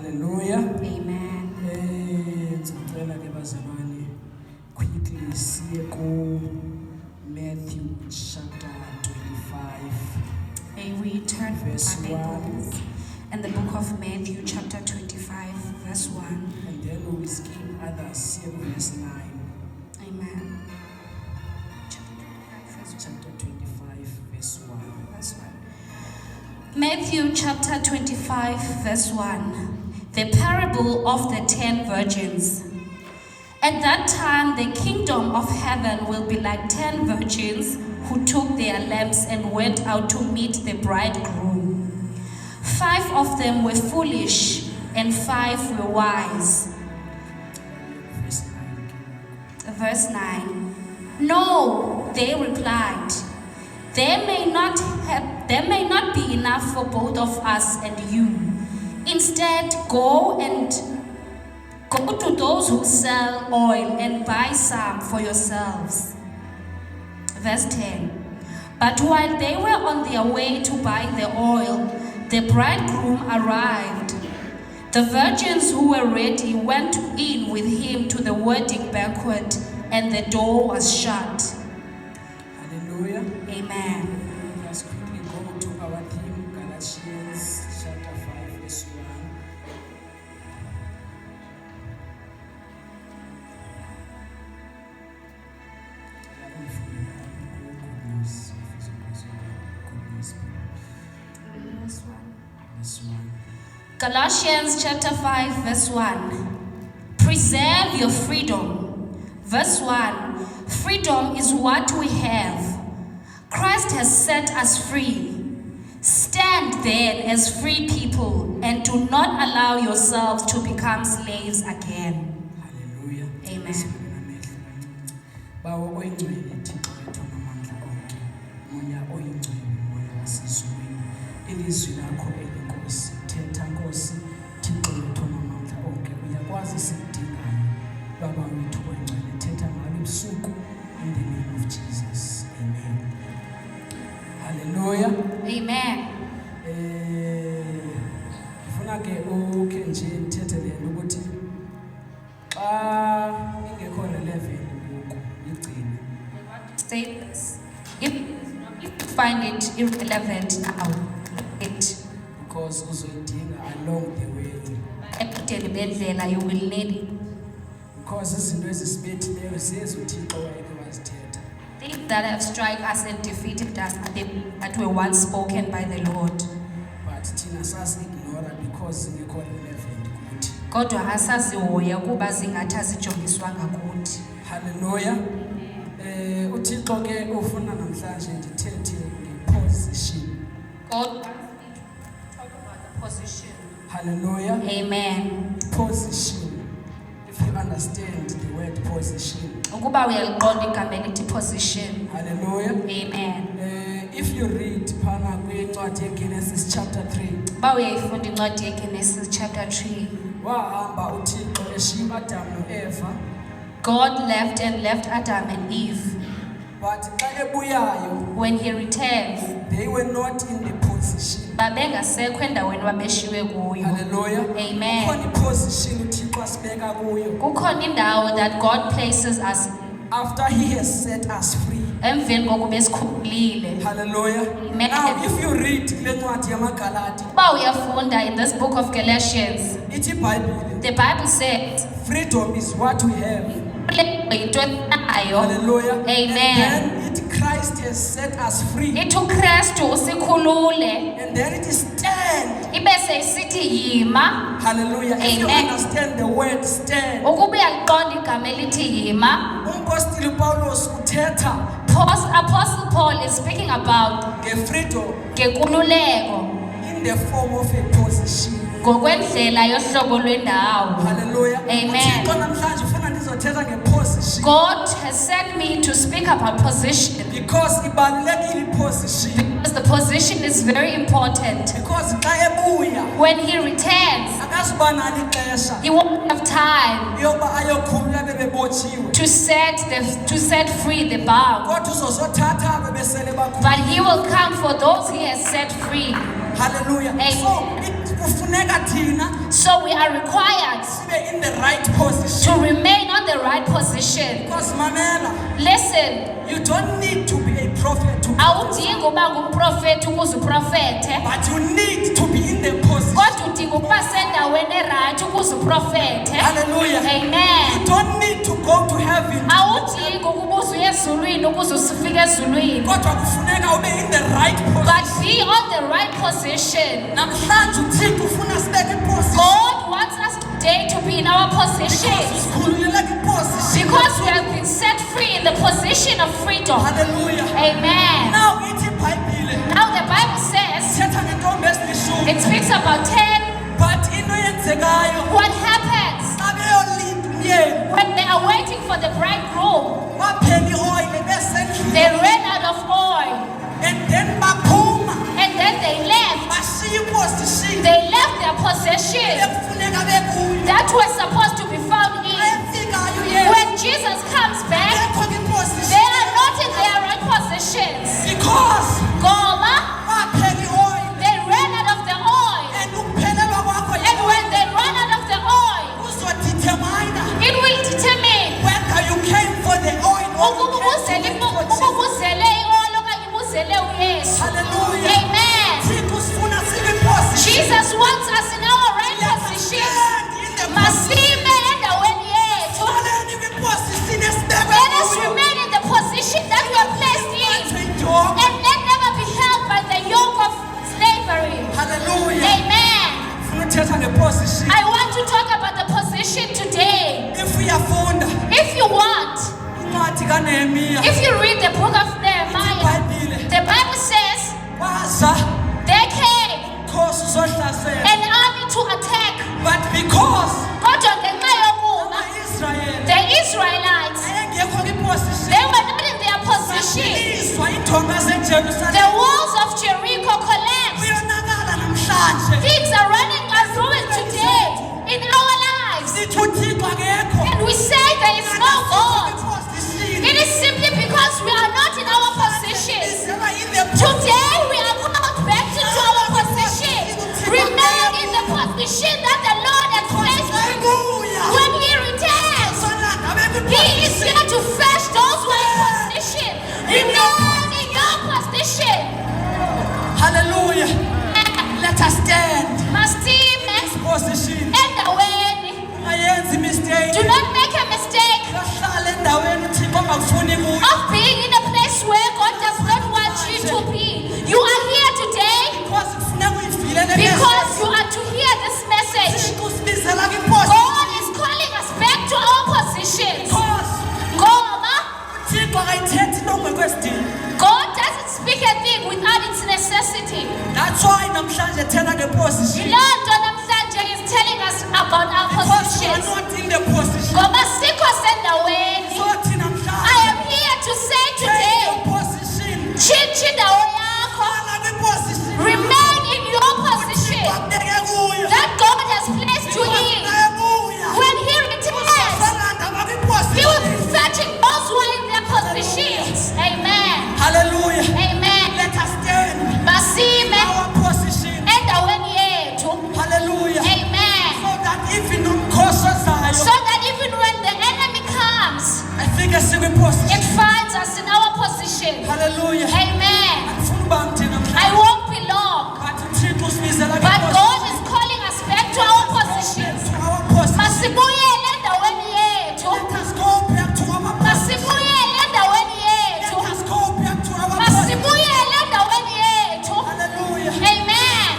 Hallelujah. Amen. Ngicela ke bazalwane quickly siye ku Matthew chapter 25. May we turn Verse our 1. Bibles in the book of Matthew chapter 25 verse 1. And then we will skip others, see verse 9. Amen. Chapter 25 verse 1. Verse 1. Matthew chapter 25 verse 1. The parable of the 10 virgins. At that time, the kingdom of heaven will be like 10 virgins who took their lamps and went out to meet the bridegroom. 5 of them were foolish, and 5 were wise. Verse 9. No, they replied, there may not be enough for both of us and you. Instead, go to those who sell oil and buy some for yourselves. Verse 10. But while they were on their way to buy the oil, the bridegroom arrived. The virgins who were ready went in with him to the wedding banquet, and the door was shut. Hallelujah. Amen. Let's quickly go to our theme, Galatians chapter 5 verse 1. Verse 1. Galatians chapter 5 verse 1. Preserve your freedom. Verse 1. Freedom is what we have. Christ has set us free. Stand then as free people and do not allow yourselves to become slaves again. Hallelujah. Amen. Bawo oyingcwele Thixo wethu namandla onke. Moya oyingcwele, moya wasezulwini. Ilizwi lakho elinkosi, thetha Nkosi, Thixo wethu namandla onke. Uyakwazi sikudingayo. Baba wethu oyingcwele, thetha ngalo ebusuku in the name of Jesus. Amen. Hallelujah. Amen. Ngifuna ke ukhe nje ngithethe le nto ukuthi xa ingekho relevant kuko igcine. Say this. If you find it irrelevant now, it. Because uzoyidinga along the way. You will need it. Because izinto ezisibethileyo zezo Thixo wayeke wazithetha. Things that have struck us and defeated us are the that were once spoken by the Lord. But thina sasi-ignora because zingekho relevant kuthi. Kodwa asazihoya kuba zingathi azijongiswanga kuthi. Hallelujah. uThixo ke ufuna namhlanje ndithethe ngeposition. God wants me to talk about the position. Hallelujah. Amen. Position. If you understand the word position. Ukuba uyaliqonda igama elithi position. Hallelujah. Amen. If you read phana kwincwadi yeGenesis chapter 3. Ba uyayifunda incwadi yeGenesis chapter 3. Wahamba uThixo eshiya Adam noEva. God left Adam and Eve. But xa ebuyayo, when he returns, they were not in the position. babengasekho endaweni wabeshiwe kuyo. Hallelujah. Amen. Kukhona iposition uThixo asibeka kuyo. Kukhona indawo that God places us After he has set us free. emveni kokuba esikhulile. Hallelujah. Amen. Now if you read le ncwadi yamaGalati, Ba uyafunda in this book of Galatians, ithi iBhayibhile, the Bible says freedom is what we have. Hallelujah. Amen. And then Christ has set us free. Kristu usikhulule. And then it is stand. Ibese isithi yima. Hallelujah. Amen. If you understand the word stand. Ukuba uyaliqonda igama elithi yima. Umpostoli Paulus uthetha. Apostle Paul is speaking about freedom. Ngenkululeko. In the form of a position. Ngokwendlela yohlobo lwendawo. Hallelujah. Amen. God has sent me to speak about position. Because the position is very important. Because when he returns, he won't have time to set free the bound. But he will come for those he has set free. Hallelujah. Amen. So kufuneka thina So we are required sibe in the right position. to remain on the right position. Because mamela, Listen, you don't need to be a prophet to awudingi uba ngumprofethi ukuze uprofethe, but you need to be in the position. kodwa udinga ukuba sendaweni erayithi ukuze uprofethe. Hallelujah. Amen. You don't need to go to heaven. Awudingi ukuba uze uye ezulwini ukuze usifike ezulwini, Kodwa kufuneka ube in the right position. but be on the right position. Namhlanje uThixo ufuna sibeke position. God wants us today to be in our position Sikhululeka position. because we have been set free in the position of freedom. Hallelujah. Amen. Now ithi iBhayibhile Now the Bible says, thetha ngentombi ezilishumi. it speaks about 10. But into eyenzekayo What happens xa beyolinda umyeni when they are waiting for the bridegroom? baphela ioyile besendlini They ran out of oil and then baphuma and then they left. bashiya iposition They left their possession ekufuneka bekuyo. that was supposed to be found in. Ayefikayo yena When Jesus comes back, ekho they kwiposition are not in their right positions. because Ngoba baphela ioyile they ran out of the oil. and ukuphelelwa kwakho And when they run out of the oil, kuzodetermine it will determine whether you came for the oil or you came for the ubuzele i-oil okanye ubuzele uYesu. Hallelujah. Amen. Thixo usifuna sibe position. Jesus wants us in our right position. Masime endaweni yethu. Let us remain in the position that we are placed in and let never be held by the yoke of slavery. Hallelujah. Amen. Funuthetha ngeposition. I want to talk about the position today. If uyafunda If you want, incwadi kaNehemiya if you read the book of Nehemiah, iBhayibhile the Bible says waza there came inkosi uzohlasela an army to attack. but because Kodwa ngenxa yokuba ama-Israyeli the Israelites, ayengekho kwiposition they were not in their position. zasilizwa iintonga The zeJerusalem walls of Jericho collapsed. kuyonakala namhlanje Things are running and ruined today in our lives. sithi uThixo akekho And we say there is no God. kwiposition It is simply because we are not in our position. Isela in the Today we are called back into our position. Remain in the position that the Lord has placed you. Hallelujah. When He returns, He is here to fetch those who are in position. Remain in your position. Hallelujah. Let us stand. Masime Position. endaweni. Ayenzi mistake. Do not make a mistake Kahlala endaweni uThixo angakufuni kuyo. of being in a place where God does not want you to be. You are here today Because kufuneka uyivile le because you are to hear this message. Thixo usibizela kwiposition. God is calling us back to our positions. Because Ngoba uThixo akayithethi into ongekwesidingo. God doesn't speak a thing without its necessity. That's why namhlanje thena ngeposition. Loo nto namhlanje is telling us about our Because you are positions. not in the position. Ngoba sikho sendaweni. So thina I namhlanje am here to say take today, your position. tshintsha indawo yakho. Hlala kwiposition. Remain in your position Akubeke kuyo. that God has placed you in. Hallelujah. When He returns, Uzosalanda He will bakwiposition. be fetching those who are in their positions. Amen. Hallelujah. Amen. Let us stand. Masime Our position. endaweni yethu. Hallelujah. Amen. So that even umkhosi ozayo So that even when the enemy comes, afike sikwiposition. it finds us in our position. Hallelujah. Amen. Andifuni uba mthina I mhlawumbi. won't be long, But uThixo usibizela but kwiposition. God is calling us back to our positions. To our position. Masibuyele endaweni yethu. Let us go back to our position. Masibuyele endaweni yethu. Let us go back to our position. Masibuyele endaweni yethu. Hallelujah. Amen.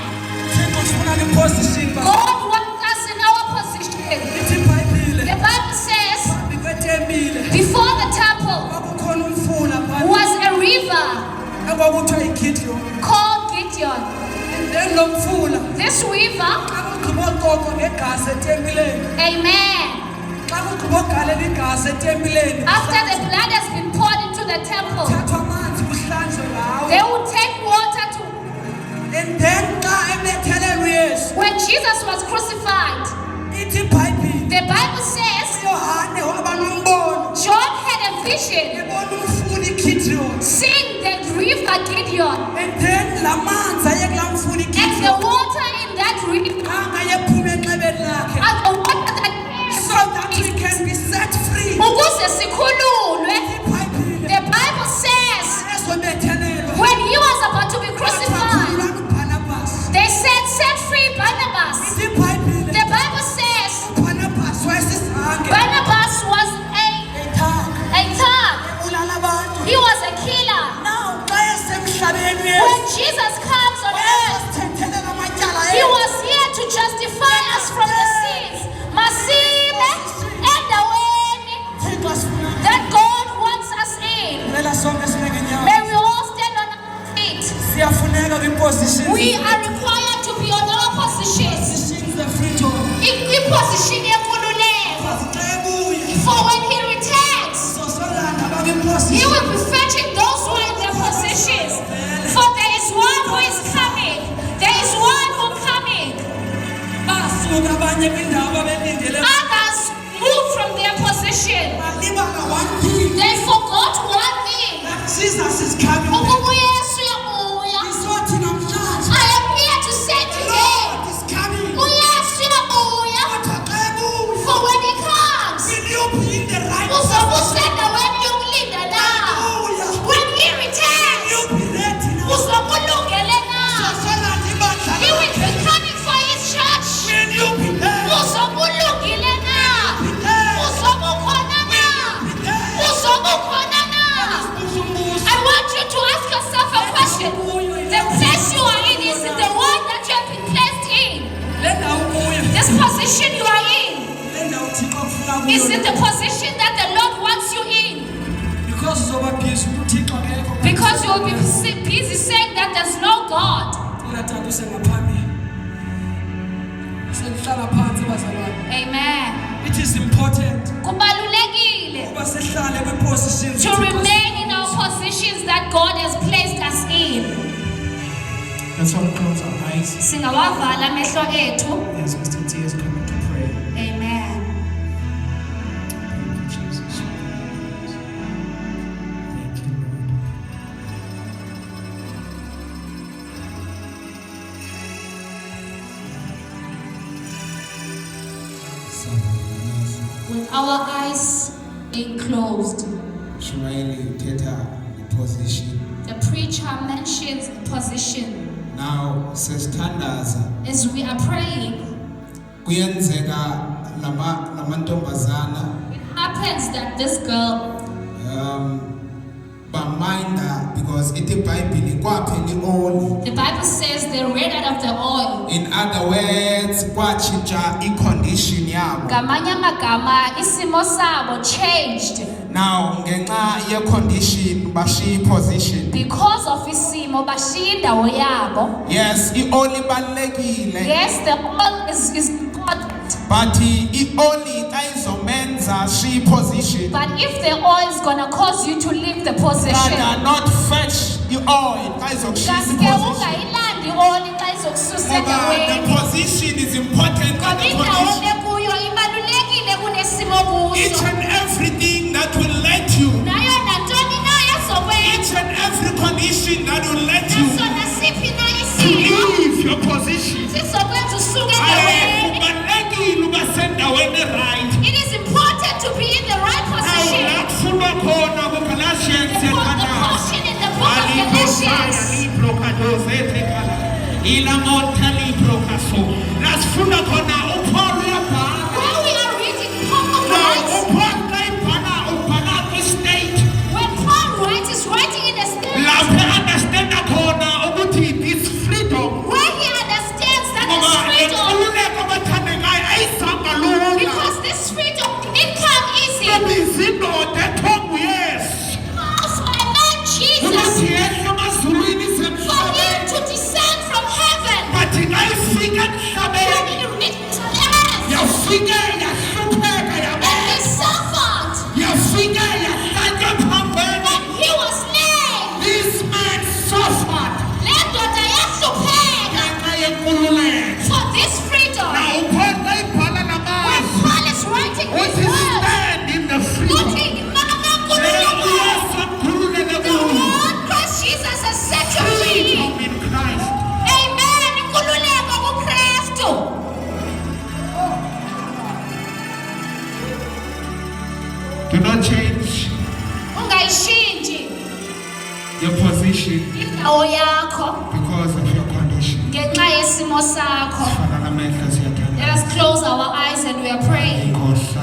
Uthixo usifuna kwiposition. God wants us in our position. Ithi iBhayibhile. The Bible says, Phambi kwetempile before the temple kwakukhona umfula phansi was a river ekwakuthiwa yiGideon. called Gideon. And then lo mfula This river, xa kugqiba ucoco ngegazi etempileni. amen. Xa kugqiba ugalela igazi etempileni. After the blood has been poured into the temple, Kuthathwa amanzi kuhlanjwe ngawo. they would take water to. And then xa ebethelelwa uYesu. When Jesus was crucified, Ithi iBhayibhile. the Bible says uYohane waba nombono. John had a vision Ebona umfula iGideon. seeing the river Gideon, And then la manzi aye kulaa mfula and the iGideon. water in that river We are required to be on our positions. In position yenkululeko. For when he returns, he will be fetching those who are in their positions. For there is one who is coming. There is one who coming. Others move from their position. They forgot one thing. Jesus is coming. I am here to say today, for when he comes, when he returns, he will be coming for his church. I want you to ask yourself a question. The place you are in is the one that you have been placed in. This position you are in, is it the position that the Lord wants you in? Because you will be busy saying that there's no God. Amen. It is important to remain in our positions that God has placed us in. Let's all close our eyes Singawavala amehlo ethu. as Mr. T is coming to pray. Amen. Thank you, Jesus. Thank you, Lord. With our eyes being closed, the preacher mentions a position. Now, says Ntandazo, As we are praying, kuyenzeka lamantombazana it happens that this girl, baminda because ite iBhayibheli kwaphela ioli. the Bible says they ran out of the oil. In other words, kwatshintsha icondition yabo. Ngamanye amagama isimo sabo changed. Now, ngenxa yecondition bashiya iposition. Because of isimo bashiya indawo yabo. Yes, ioli ibalulekile. Yes, the oil is important. But ioli kayizomenza shiya iposition. But if the oil is gonna cause you to leave the position, Rather not fetch ioil kayizokushisa kaske iposition. ungayilandi i-oil xa izokususa The endaweni. position is important than Ngoba the indawo condition. lekuyo ibalulekile kunesimo Each kuso. and everything that will let you, Nayo nantoni na ezokwenza each and every condition that will let you naso nasiphi na isimo leave your position. sizokwenza usuke endaweni. Kubalulekile uba sendaweni right. It is important to be in the right position. Now, kufundwa khona kuGalatians Put the caution in the book of Galatians. Nasifunda khona uPaul uyabhala. Where we are reading Paul Now, writes, uPaul kayibhala ubhala kwi-state. when Paul writes, he's writing in a state Lapho understand khona ukuthi this freedom where he understands that this ngoba freedom, lenkululeko abathandekayo ayizanga lula. because this freedom didn't come easy. Izindoda ethoba uYesu Also, a man Jesus, ukuthi yehle emazulwini for him semhlabeni. to descend from heaven, Bathi ngayifika when emhlabeni he reached to earth, yafika yahlupheka and yabona. he suffered, Yafika yahlatshwa phambili. and he was slain. This man suffered Le ndoda yahlupheka ngenxa yenkululeko. for this freedom. Now uPaul kayibhala When lamazwi Paul is writing these uthi words, stand in the freedom. looking, "Mama Lelo Nkululeko, uYesu akhululeke the kuyo. Lord Christ Jesus has set you free." Freedom in Christ. Amen. Nkululeko kuKristu. Do not change Ungayishintshi your position indawo yakho because of your condition. ngenxa yesimo sakho. Fana namehlo Let siyathandana. us close our eyes and we are praying. Inkosi